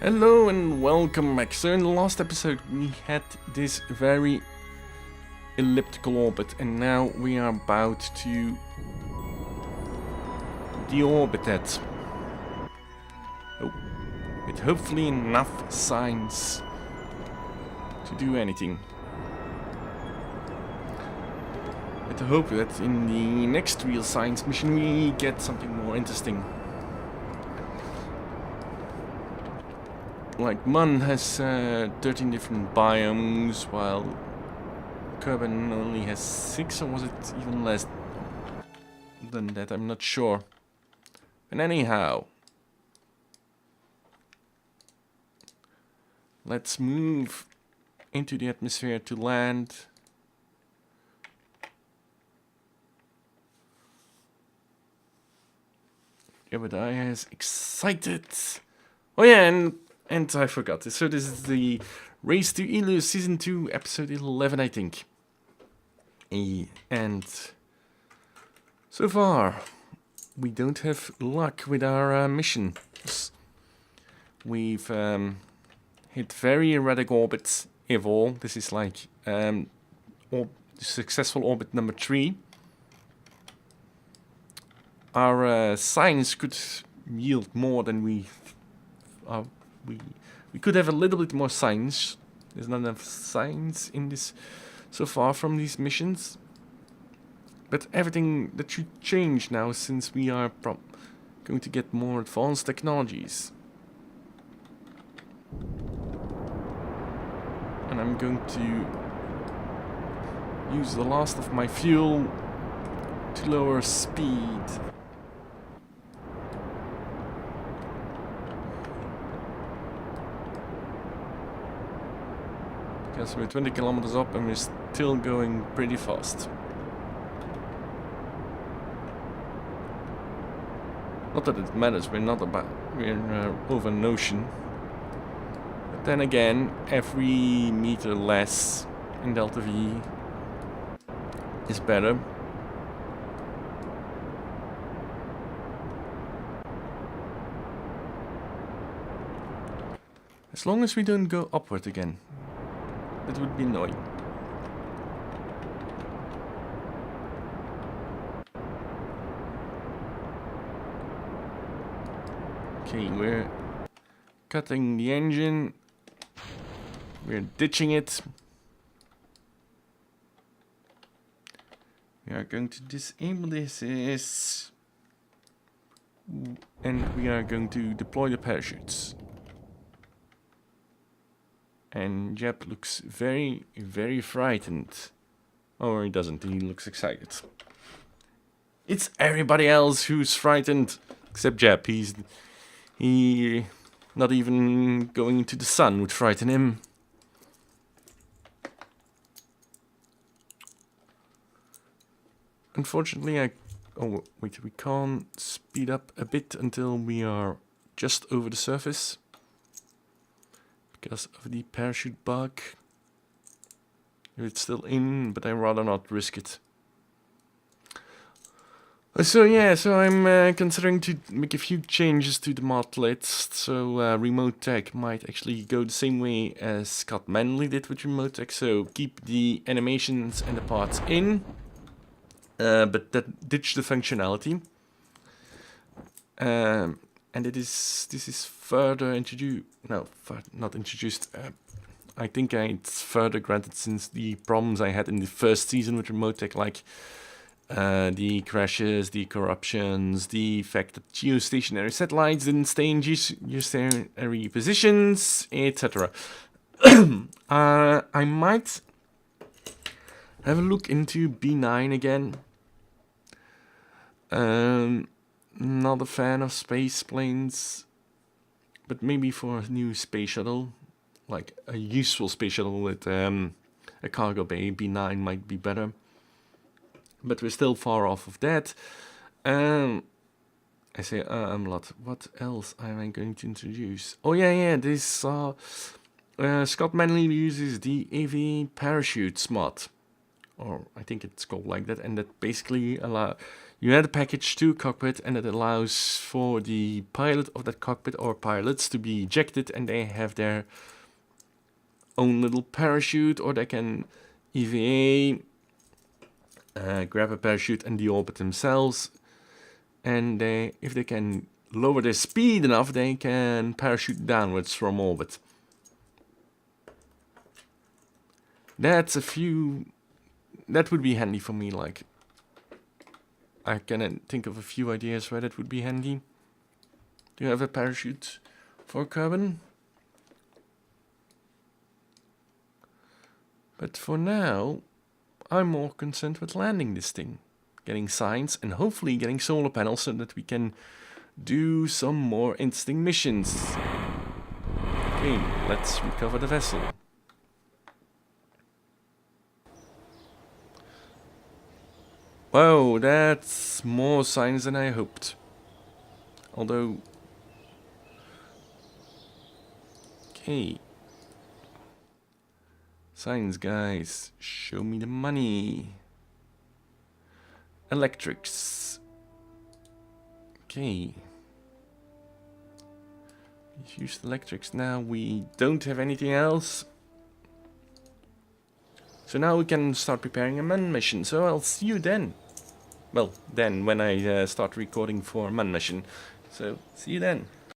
Hello and welcome back. So in the last episode we had this very elliptical orbit and now we are about to deorbit it. Oh, with hopefully enough signs to do anything. With the hope that in the next real science mission we get something more interesting. Like Mun has 13 different biomes, while Kerbin only has 6, or was it even less than that? I'm not sure. And anyhow, let's move into the atmosphere to land. Yeah, but I is excited. Oh yeah, and I forgot. So this is the Race to Eeloo Season 2, Episode 11, I think. And so far, we don't have luck with our missions. We've hit very erratic orbits, if all. This is like successful orbit number 3. Our science could yield more than we could have a little bit more science. There's not enough science in this so far from these missions. But everything that should change now since we are going to get more advanced technologies. And I'm going to use the last of my fuel to lower speed. Because we're 20 kilometers up and we're still going pretty fast. Not that it matters, we're over an ocean. But then again, every meter less in delta V is better. As long as we don't go upward again. That would be annoying. Okay, we're cutting the engine. We're ditching it. We are going to disable this. And we are going to deploy the parachutes. And Jeb looks very, very frightened. Or he doesn't, he looks excited. It's everybody else who's frightened, except Jeb. He not even going into the sun would frighten him. Unfortunately, oh wait, we can't speed up a bit until we are just over the surface. Because of the parachute bug. It's still in, but I'd rather not risk it. So yeah, so I'm considering to make a few changes to the mod list. So Remote Tech might actually go the same way as Scott Manley did with Remote Tech. So keep the animations and the parts in, but ditch the functionality. And this is further introduced. No, not introduced. I think it's further granted since the problems I had in the first season with Remote Tech, like the crashes, the corruptions, the fact that geostationary satellites didn't stay in geostationary positions, etc. I might have a look into B9 again. Not a fan of space planes, but maybe for a new space shuttle, like a useful space shuttle with a cargo bay, B9 might be better. But we're still far off of that. I say a lot. What else am I going to introduce? Oh yeah, this Scott Manley uses the AV parachutes mod. Or I think it's called like that, and that basically You add a package to cockpit, and it allows for the pilot of that cockpit or pilots to be ejected, and they have their own little parachute, or they can EVA, grab a parachute and deorbit themselves. And if they can lower their speed enough, they can parachute downwards from orbit. That would be handy for me, like. I can think of a few ideas where that would be handy. Do you have a parachute for carbon? But for now, I'm more concerned with landing this thing. Getting signs and hopefully getting solar panels so that we can do some more interesting missions. Okay, let's recover the vessel. Wow, that's more signs than I hoped. Although... Okay. Signs, guys. Show me the money. Electrics. Okay. We've used electrics now. We don't have anything else. So now we can start preparing a man mission. So I'll see you then. Well, then when I start recording for man mission. So see you then.